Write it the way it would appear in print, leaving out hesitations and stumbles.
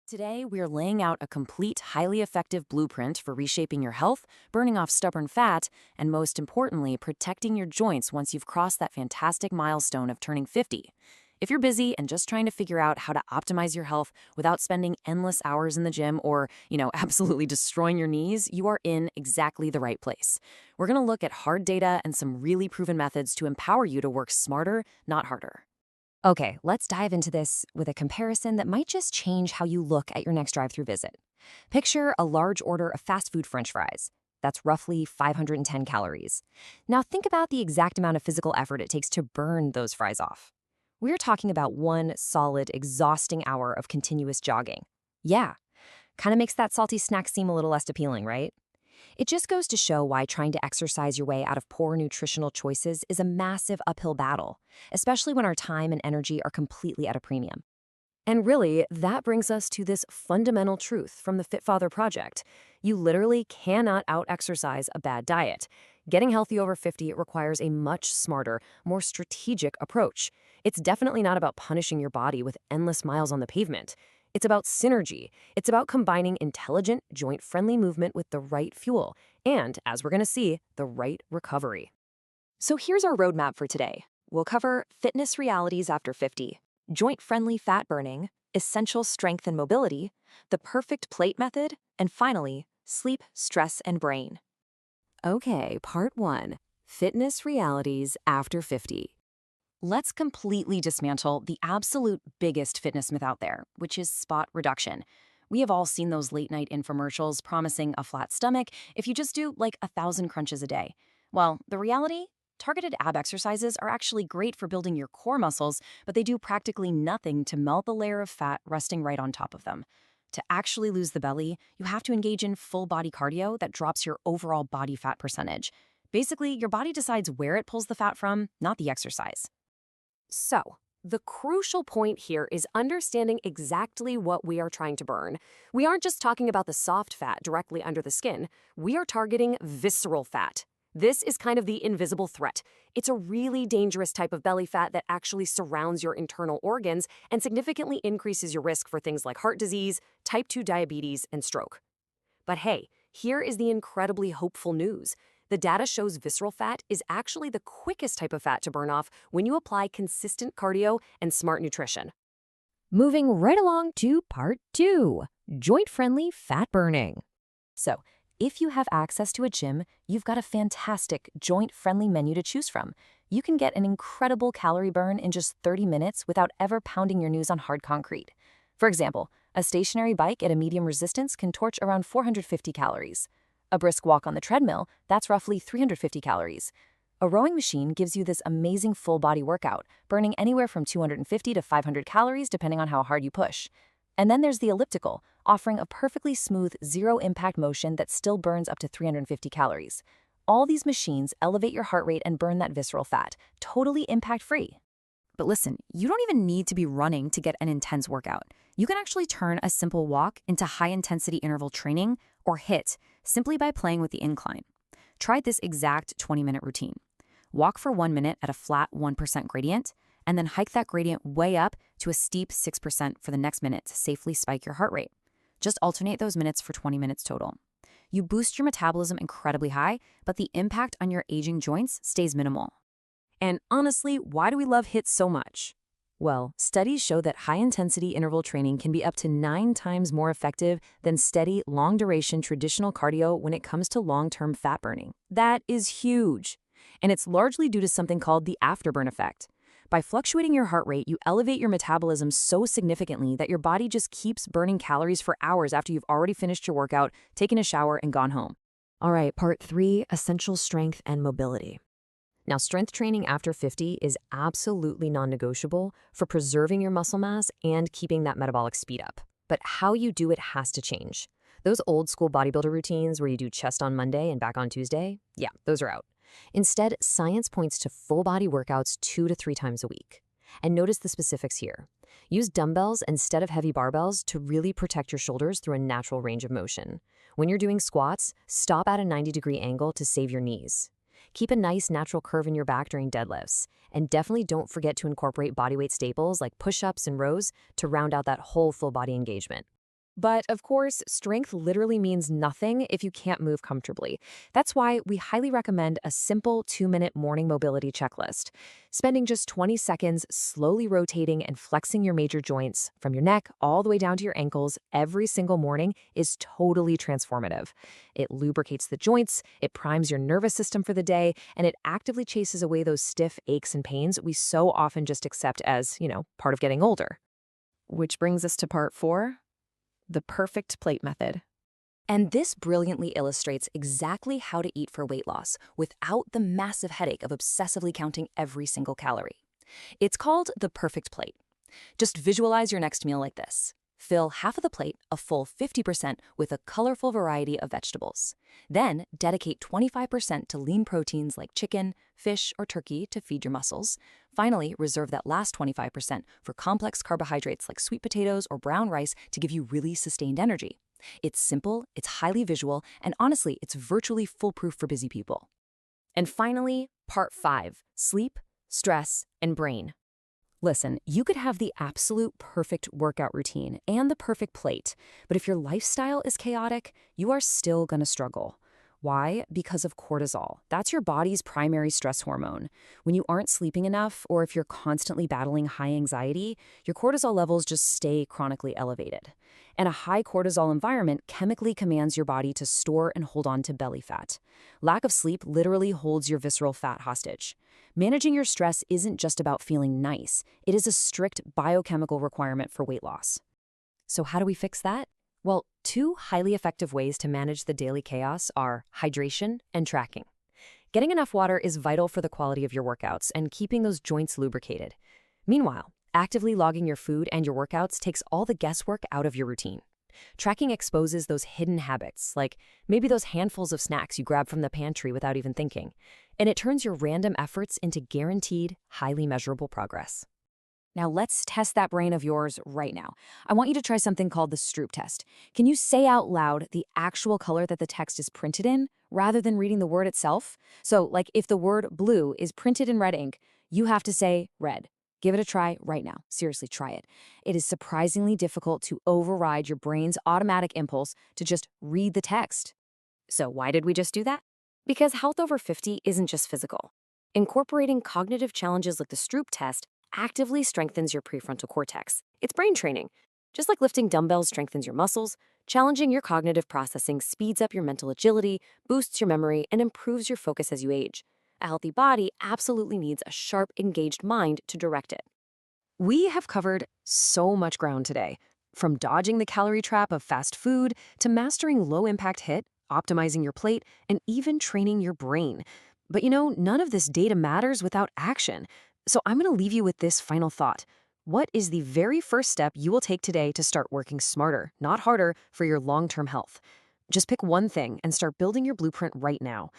Today, we're laying out a complete, highly effective blueprint for reshaping your health, burning off stubborn fat, and most importantly, protecting your joints once you've crossed that fantastic milestone of turning 50. If you're busy and just trying to figure out how to optimize your health without spending endless hours in the gym or, absolutely destroying your knees, you are in exactly the right place. We're going to look at hard data and some really proven methods to empower you to work smarter, not harder. Okay, let's dive into this with a comparison that might just change how you look at your next drive-through visit. Picture a large order of fast food French fries. That's roughly 510 calories. Now think about the exact amount of physical effort it takes to burn those fries off. We're talking about one solid, exhausting hour of continuous jogging. Yeah, kind of makes that salty snack seem a little less appealing, right? It just goes to show why trying to exercise your way out of poor nutritional choices is a massive uphill battle, especially when our time and energy are completely at a premium. And really, that brings us to this fundamental truth from the FitFather Project. You literally cannot out-exercise a bad diet. Getting healthy over 50 requires a much smarter, more strategic approach. It's definitely not about punishing your body with endless miles on the pavement. It's about synergy. It's about combining intelligent, joint-friendly movement with the right fuel and, as we're going to see, the right recovery. So here's our roadmap for today. We'll cover fitness realities after 50, joint-friendly fat burning, essential strength and mobility, the perfect plate method, and finally, sleep, stress, and brain. Okay, part 1. Fitness realities after 50. Let's completely dismantle the absolute biggest fitness myth out there, which is spot reduction. We have all seen those late-night infomercials promising a flat stomach if you just do like 1,000 crunches a day. Well, the reality? Targeted ab exercises are actually great for building your core muscles, but they do practically nothing to melt the layer of fat resting right on top of them. To actually lose the belly, you have to engage in full-body cardio that drops your overall body fat percentage. Basically, your body decides where it pulls the fat from, not the exercise. So, the crucial point here is understanding exactly what we are trying to burn. We aren't just talking about the soft fat directly under the skin. We are targeting visceral fat. This is kind of the invisible threat. It's a really dangerous type of belly fat that actually surrounds your internal organs and significantly increases your risk for things like heart disease, type 2 diabetes, and stroke. But hey, here is the incredibly hopeful news. The data shows visceral fat is actually the quickest type of fat to burn off when you apply consistent cardio and smart nutrition. Moving right along to part 2, joint-friendly fat burning. So, if you have access to a gym, you've got a fantastic joint-friendly menu to choose from. You can get an incredible calorie burn in just 30 minutes without ever pounding your knees on hard concrete. For example, a stationary bike at a medium resistance can torch around 450 calories. A brisk walk on the treadmill, that's roughly 350 calories. A rowing machine gives you this amazing full-body workout, burning anywhere from 250 to 500 calories depending on how hard you push. And then there's the elliptical, offering a perfectly smooth, zero-impact motion that still burns up to 350 calories. All these machines elevate your heart rate and burn that visceral fat, totally impact-free. But listen, you don't even need to be running to get an intense workout. You can actually turn a simple walk into high-intensity interval training, or HIIT, simply by playing with the incline. Try this exact 20-minute routine. Walk for 1 minute at a flat 1% gradient, and then hike that gradient way up to a steep 6% for the next minute to safely spike your heart rate. Just alternate those minutes for 20 minutes total. You boost your metabolism incredibly high, but the impact on your aging joints stays minimal. And honestly, why do we love HIIT so much? Well, studies show that high-intensity interval training can be up to 9 times more effective than steady, long-duration traditional cardio when it comes to long-term fat burning. That is huge. And it's largely due to something called the afterburn effect. By fluctuating your heart rate, you elevate your metabolism so significantly that your body just keeps burning calories for hours after you've already finished your workout, taken a shower, and gone home. All right, part 3, essential strength and mobility. Now, strength training after 50 is absolutely non-negotiable for preserving your muscle mass and keeping that metabolic speed up. But how you do it has to change. Those old school bodybuilder routines where you do chest on Monday and back on Tuesday, yeah, those are out. Instead, science points to full body workouts 2 to 3 times a week. And notice the specifics here. Use dumbbells instead of heavy barbells to really protect your shoulders through a natural range of motion. When you're doing squats, stop at a 90-degree angle to save your knees. Keep a nice natural curve in your back during deadlifts. And definitely don't forget to incorporate bodyweight staples like push-ups and rows to round out that whole full body engagement. But of course, strength literally means nothing if you can't move comfortably. That's why we highly recommend a simple 2-minute morning mobility checklist. Spending just 20 seconds slowly rotating and flexing your major joints from your neck all the way down to your ankles every single morning is totally transformative. It lubricates the joints, it primes your nervous system for the day, and it actively chases away those stiff aches and pains we so often just accept as, part of getting older. Which brings us to part 4. The perfect plate method. And this brilliantly illustrates exactly how to eat for weight loss without the massive headache of obsessively counting every single calorie. It's called the perfect plate. Just visualize your next meal like this. Fill half of the plate, a full 50%, with a colorful variety of vegetables. Then dedicate 25% to lean proteins like chicken, fish, or turkey to feed your muscles. Finally, reserve that last 25% for complex carbohydrates like sweet potatoes or brown rice to give you really sustained energy. It's simple, it's highly visual, and honestly, it's virtually foolproof for busy people. And finally, part 5, sleep, stress, and brain. Listen, you could have the absolute perfect workout routine and the perfect plate, but if your lifestyle is chaotic, you are still going to struggle. Why? Because of cortisol. That's your body's primary stress hormone. When you aren't sleeping enough, or if you're constantly battling high anxiety, your cortisol levels just stay chronically elevated. And a high cortisol environment chemically commands your body to store and hold on to belly fat. Lack of sleep literally holds your visceral fat hostage. Managing your stress isn't just about feeling nice. It is a strict biochemical requirement for weight loss. So how do we fix that? Well, 2 highly effective ways to manage the daily chaos are hydration and tracking. Getting enough water is vital for the quality of your workouts and keeping those joints lubricated. Meanwhile, actively logging your food and your workouts takes all the guesswork out of your routine. Tracking exposes those hidden habits, like maybe those handfuls of snacks you grab from the pantry without even thinking, and it turns your random efforts into guaranteed, highly measurable progress. Now let's test that brain of yours right now. I want you to try something called the Stroop test. Can you say out loud the actual color that the text is printed in, rather than reading the word itself? So, like if the word blue is printed in red ink, you have to say red. Give it a try right now. Seriously, try it. It is surprisingly difficult to override your brain's automatic impulse to just read the text. So why did we just do that? Because health over 50 isn't just physical. Incorporating cognitive challenges like the Stroop test actively strengthens your prefrontal cortex. It's brain training. Just like lifting dumbbells strengthens your muscles, challenging your cognitive processing speeds up your mental agility, boosts your memory, and improves your focus as you age. A healthy body absolutely needs a sharp, engaged mind to direct it. We have covered so much ground today, from dodging the calorie trap of fast food to mastering low-impact HIIT, optimizing your plate, and even training your brain. But none of this data matters without action. So I'm going to leave you with this final thought. What is the very first step you will take today to start working smarter, not harder, for your long-term health? Just pick one thing and start building your blueprint right now.